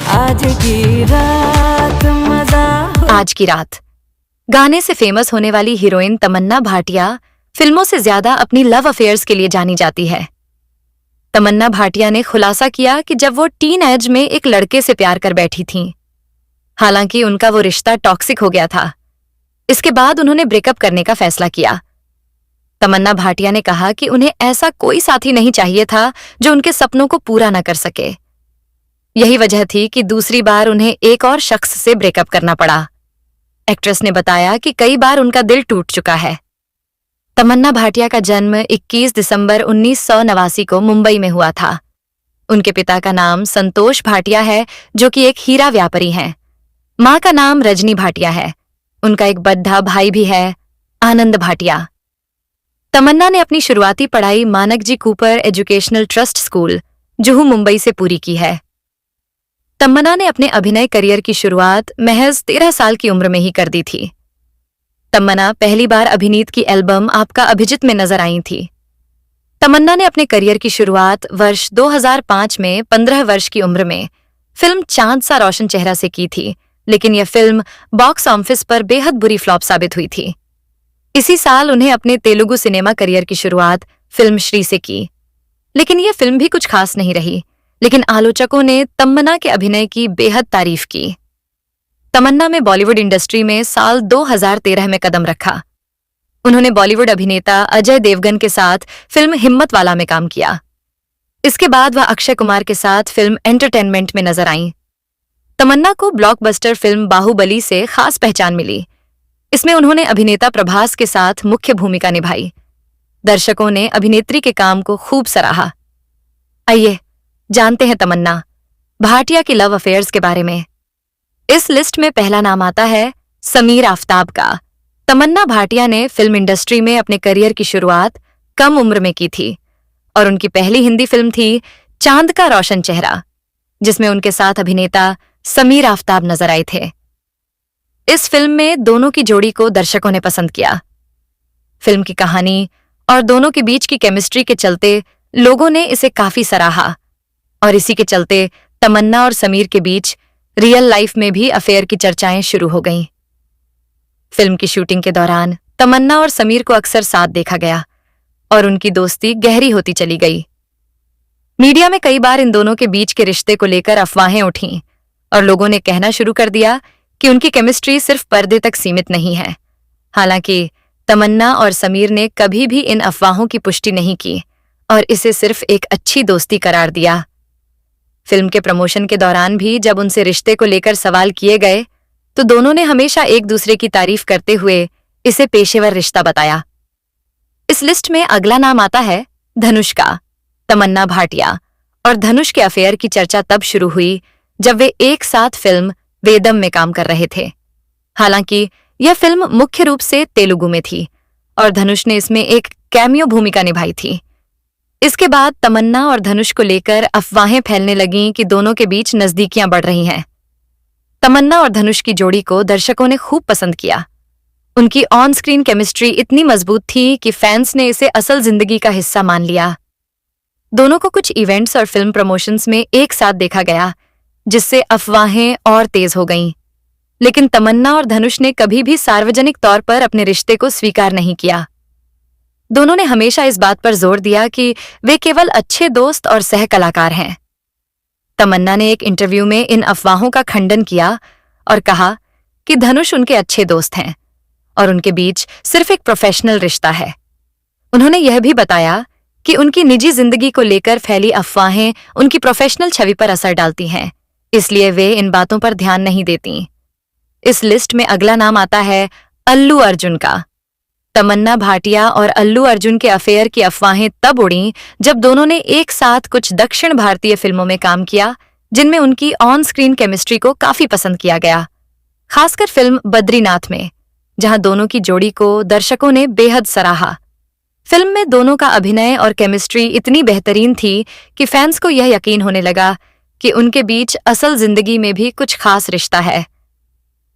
आज की रात मजा आज की रात गाने से फेमस होने वाली हीरोइन तमन्ना भाटिया फिल्मों से ज्यादा अपनी लव अफेयर्स के लिए जानी जाती है। तमन्ना भाटिया ने खुलासा किया कि जब वो टीन एज में एक लड़के से प्यार कर बैठी थीं, हालांकि उनका वो रिश्ता टॉक्सिक हो गया था। इसके बाद उन्होंने ब्रेकअप करने का फैसला किया। तमन्ना भाटिया ने कहा कि उन्हें ऐसा कोई साथी नहीं चाहिए था जो उनके सपनों को पूरा न कर सके। यही वजह थी कि दूसरी बार उन्हें एक और शख्स से ब्रेकअप करना पड़ा। एक्ट्रेस ने बताया कि कई बार उनका दिल टूट चुका है। तमन्ना भाटिया का जन्म 21 दिसंबर 1989 को मुंबई में हुआ था। उनके पिता का नाम संतोष भाटिया है, जो कि एक हीरा व्यापारी हैं। मां का नाम रजनी भाटिया है। उनका एक बद्धा भाई भी है, आनंद भाटिया। तमन्ना ने अपनी शुरुआती पढ़ाई Manak ji Cooper educational trust school, Juhu, Mumbai से पूरी की है। तमन्ना ने अपने अभिनय करियर की शुरुआत महज 13 साल की उम्र में ही कर दी थी। तमन्ना पहली बार अभिनीत की एल्बम आपका अभिजीत में नजर आई थी। तमन्ना ने अपने करियर की शुरुआत वर्ष 2005 में 15 वर्ष की उम्र में फिल्म चांद सा रोशन चेहरा से की थी, लेकिन यह फिल्म बॉक्स ऑफिस पर बेहद बुरी फ्लॉप साबित हुई थी। इसी साल उन्हें अपने तेलुगु सिनेमा करियर की शुरुआत फिल्म श्री से की, लेकिन यह फिल्म भी कुछ खास नहीं रही। लेकिन आलोचकों ने तमन्ना के अभिनय की बेहद तारीफ की। तमन्ना में बॉलीवुड इंडस्ट्री में साल 2013 में कदम रखा। उन्होंने बॉलीवुड अभिनेता अजय देवगन के साथ फिल्म हिम्मत वाला में काम किया। इसके बाद वह अक्षय कुमार के साथ फिल्म एंटरटेनमेंट में नजर आईं। तमन्ना को ब्लॉकबस्टर फिल्म बाहुबली से खास पहचान मिली। इसमें उन्होंने अभिनेता प्रभास के साथ मुख्य भूमिका निभाई। दर्शकों ने अभिनेत्री के काम को खूब सराहा। आइए जानते हैं तमन्ना भाटिया की लव अफेयर्स के बारे में। इस लिस्ट में पहला नाम आता है समीर आफ्ताब का। तमन्ना भाटिया ने फिल्म इंडस्ट्री में अपने करियर की शुरुआत कम उम्र में की थी और उनकी पहली हिंदी फिल्म थी चांद का रोशन चेहरा, जिसमें उनके साथ अभिनेता समीर आफ्ताब नजर आए थे। इस फिल्म में दोनों की जोड़ी को दर्शकों ने पसंद किया। फिल्म की कहानी और दोनों के बीच की केमिस्ट्री के चलते लोगों ने इसे काफी सराहा और इसी के चलते तमन्ना और समीर के बीच रियल लाइफ में भी अफेयर की चर्चाएं शुरू हो गईं। फिल्म की शूटिंग के दौरान तमन्ना और समीर को अक्सर साथ देखा गया और उनकी दोस्ती गहरी होती चली गई। मीडिया में कई बार इन दोनों के बीच के रिश्ते को लेकर अफवाहें उठीं और लोगों ने कहना शुरू कर दिया कि उनकी केमिस्ट्री सिर्फ पर्दे तक सीमित नहीं है। हालांकि तमन्ना और समीर ने कभी भी इन अफवाहों की पुष्टि नहीं की और इसे सिर्फ एक अच्छी दोस्ती करार दिया। फिल्म के प्रमोशन के दौरान भी जब उनसे रिश्ते को लेकर सवाल किए गए तो दोनों ने हमेशा एक दूसरे की तारीफ करते हुए इसे पेशेवर रिश्ता बताया। इस लिस्ट में अगला नाम आता है धनुष का। तमन्ना भाटिया और धनुष के अफेयर की चर्चा तब शुरू हुई जब वे एक साथ फिल्म वेदम में काम कर रहे थे। हालांकि यह फिल्म मुख्य रूप से तेलुगु में थी और धनुष ने इसमें एक कैमियो भूमिका निभाई थी। इसके बाद तमन्ना और धनुष को लेकर अफवाहें फैलने लगीं कि दोनों के बीच नजदीकियां बढ़ रही हैं। तमन्ना और धनुष की जोड़ी को दर्शकों ने खूब पसंद किया। उनकी ऑन स्क्रीन केमिस्ट्री इतनी मजबूत थी कि फैंस ने इसे असल जिंदगी का हिस्सा मान लिया। दोनों को कुछ इवेंट्स और फिल्म प्रमोशंस में एक साथ देखा गया, जिससे अफवाहें और तेज हो गईं। लेकिन तमन्ना और धनुष ने कभी भी सार्वजनिक तौर पर अपने रिश्ते को स्वीकार नहीं किया। दोनों ने हमेशा इस बात पर जोर दिया कि वे केवल अच्छे दोस्त और सह कलाकार हैं। तमन्ना ने एक इंटरव्यू में इन अफवाहों का खंडन किया और कहा कि धनुष उनके अच्छे दोस्त हैं और उनके बीच सिर्फ एक प्रोफेशनल रिश्ता है। उन्होंने यह भी बताया कि उनकी निजी जिंदगी को लेकर फैली अफवाहें उनकी प्रोफेशनल छवि पर असर डालती हैं, इसलिए वे इन बातों पर ध्यान नहीं देती। इस लिस्ट में अगला नाम आता है अल्लू अर्जुन का। तमन्ना भाटिया और अल्लू अर्जुन के अफेयर की अफवाहें तब उड़ीं जब दोनों ने एक साथ कुछ दक्षिण भारतीय फिल्मों में काम किया, जिनमें उनकी ऑन स्क्रीन केमिस्ट्री को काफी पसंद किया गया, खासकर फिल्म बद्रीनाथ में, जहां दोनों की जोड़ी को दर्शकों ने बेहद सराहा। फिल्म में दोनों का अभिनय और केमिस्ट्री इतनी बेहतरीन थी कि फैंस को यह यकीन होने लगा कि उनके बीच असल जिंदगी में भी कुछ खास रिश्ता है।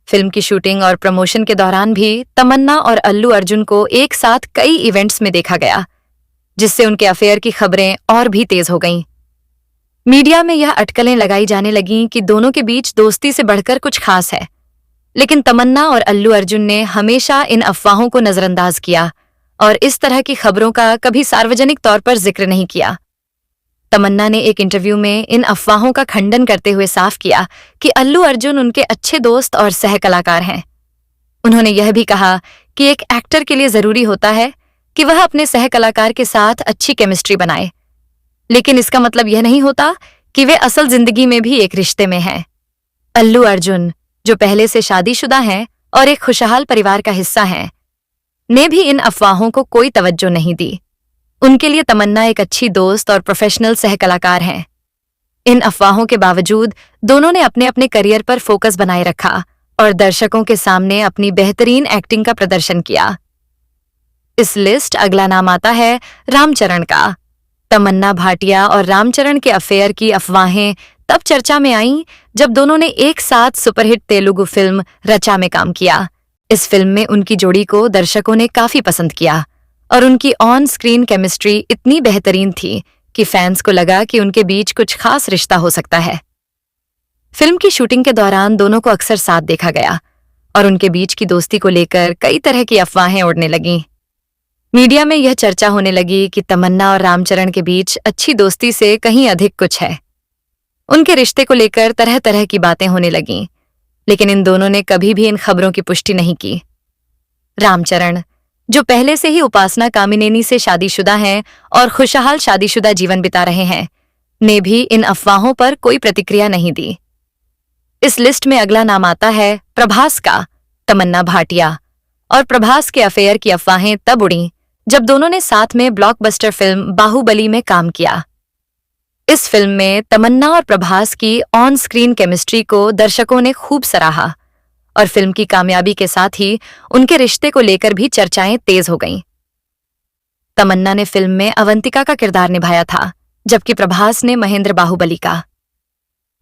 फिल्म की शूटिंग और प्रमोशन के दौरान भी तमन्ना और अल्लू अर्जुन को एक साथ कई इवेंट्स में देखा गया, जिससे उनके अफेयर की खबरें और भी तेज हो गईं। मीडिया में यह अटकलें लगाई जाने लगीं कि दोनों के बीच दोस्ती से बढ़कर कुछ खास है, लेकिन तमन्ना और अल्लू अर्जुन ने हमेशा इन अफवाहों को नजरअंदाज किया और इस तरह की खबरों का कभी सार्वजनिक तौर पर जिक्र नहीं किया। तमन्ना ने एक इंटरव्यू में इन अफवाहों का खंडन करते हुए साफ किया कि अल्लू अर्जुन उनके अच्छे दोस्त और सह कलाकार हैं। उन्होंने यह भी कहा कि एक एक्टर के लिए जरूरी होता है कि वह अपने सह कलाकार के साथ अच्छी केमिस्ट्री बनाए, लेकिन इसका मतलब यह नहीं होता कि वे असल जिंदगी में भी एक रिश्ते में हैं। अल्लू अर्जुन, जो पहले से शादीशुदा हैं और एक खुशहाल परिवार का हिस्सा हैं, ने भी इन अफवाहों को कोई तवज्जो नहीं दी। उनके लिए तमन्ना एक अच्छी दोस्त और प्रोफेशनल सह कलाकार हैं। इन अफवाहों के बावजूद दोनों ने अपने अपने करियर पर फोकस बनाए रखा और दर्शकों के सामने अपनी बेहतरीन एक्टिंग का प्रदर्शन किया। इस लिस्ट अगला नाम आता है रामचरण का। तमन्ना भाटिया और रामचरण के अफेयर की अफवाहें तब चर्चा में आईं जब दोनों ने एक साथ सुपरहिट तेलुगु फिल्म रचा में काम किया। इस फिल्म में उनकी जोड़ी को दर्शकों ने काफी पसंद किया और उनकी ऑन स्क्रीन केमिस्ट्री इतनी बेहतरीन थी कि फैंस को लगा कि उनके बीच कुछ खास रिश्ता हो सकता है। फिल्म की शूटिंग के दौरान दोनों को अक्सर साथ देखा गया और उनके बीच की दोस्ती को लेकर कई तरह की अफवाहें उड़ने लगीं। मीडिया में यह चर्चा होने लगी कि तमन्ना और रामचरण के बीच अच्छी दोस्ती से कहीं अधिक कुछ है। उनके रिश्ते को लेकर तरह तरह की बातें होने लगीं, लेकिन इन दोनों ने कभी भी इन खबरों की पुष्टि नहीं की। रामचरण, जो पहले से ही उपासना कामिनेनी से शादीशुदा हैं और खुशहाल शादीशुदा जीवन बिता रहे हैं, ने भी इन अफवाहों पर कोई प्रतिक्रिया नहीं दी। इस लिस्ट में अगला नाम आता है प्रभास का। तमन्ना भाटिया और प्रभास के अफेयर की अफवाहें तब उड़ीं जब दोनों ने साथ में ब्लॉकबस्टर फिल्म बाहुबली में काम किया। इस फिल्म में तमन्ना और प्रभास की ऑन स्क्रीन केमिस्ट्री को दर्शकों ने खूब सराहा और फिल्म की कामयाबी के साथ ही उनके रिश्ते को लेकर भी चर्चाएं तेज हो गईं। तमन्ना ने फिल्म में अवंतिका का किरदार निभाया था, जबकि प्रभास ने महेंद्र बाहुबली का।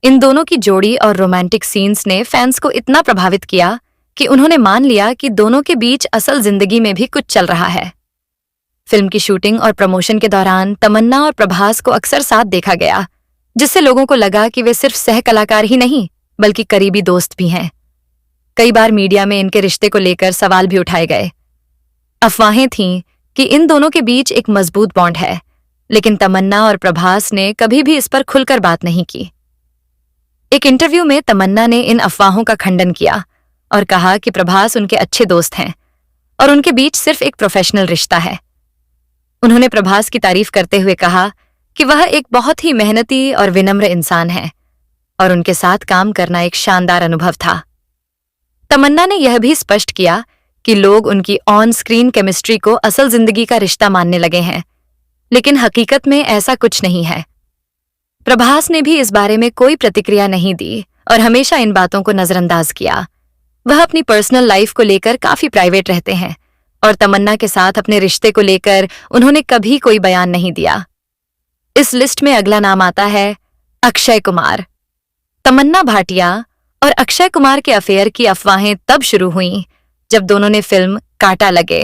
इन दोनों की जोड़ी और रोमांटिक सीन्स ने फैंस को इतना प्रभावित किया कि उन्होंने मान लिया कि दोनों के बीच असल जिंदगी में भी कुछ चल रहा है। फिल्म की शूटिंग और प्रमोशन के दौरान तमन्ना और प्रभास को अक्सर साथ देखा गया, जिससे लोगों को लगा कि वे सिर्फ सह कलाकार ही नहीं बल्कि करीबी दोस्त भी हैं। कई बार मीडिया में इनके रिश्ते को लेकर सवाल भी उठाए गए। अफवाहें थीं कि इन दोनों के बीच एक मजबूत बॉन्ड है, लेकिन तमन्ना और प्रभास ने कभी भी इस पर खुलकर बात नहीं की। एक इंटरव्यू में तमन्ना ने इन अफवाहों का खंडन किया और कहा कि प्रभास उनके अच्छे दोस्त हैं और उनके बीच सिर्फ एक प्रोफेशनल रिश्ता है। उन्होंने प्रभास की तारीफ करते हुए कहा कि वह एक बहुत ही मेहनती और विनम्र इंसान है और उनके साथ काम करना एक शानदार अनुभव था। तमन्ना ने यह भी स्पष्ट किया कि लोग उनकी ऑन स्क्रीन केमिस्ट्री को असल जिंदगी का रिश्ता मानने लगे हैं, लेकिन हकीकत में ऐसा कुछ नहीं है। प्रभास ने भी इस बारे में कोई प्रतिक्रिया नहीं दी और हमेशा इन बातों को नजरअंदाज किया। वह अपनी पर्सनल लाइफ को लेकर काफी प्राइवेट रहते हैं और तमन्ना के साथ अपने रिश्ते को लेकर उन्होंने कभी कोई बयान नहीं दिया। इस लिस्ट में अगला नाम आता है अक्षय कुमार। तमन्ना भाटिया और अक्षय कुमार के अफेयर की अफवाहें तब शुरू हुईं जब दोनों ने फिल्म कांटा लगे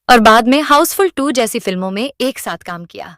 और बाद में हाउसफुल 2 जैसी फिल्मों में एक साथ काम किया।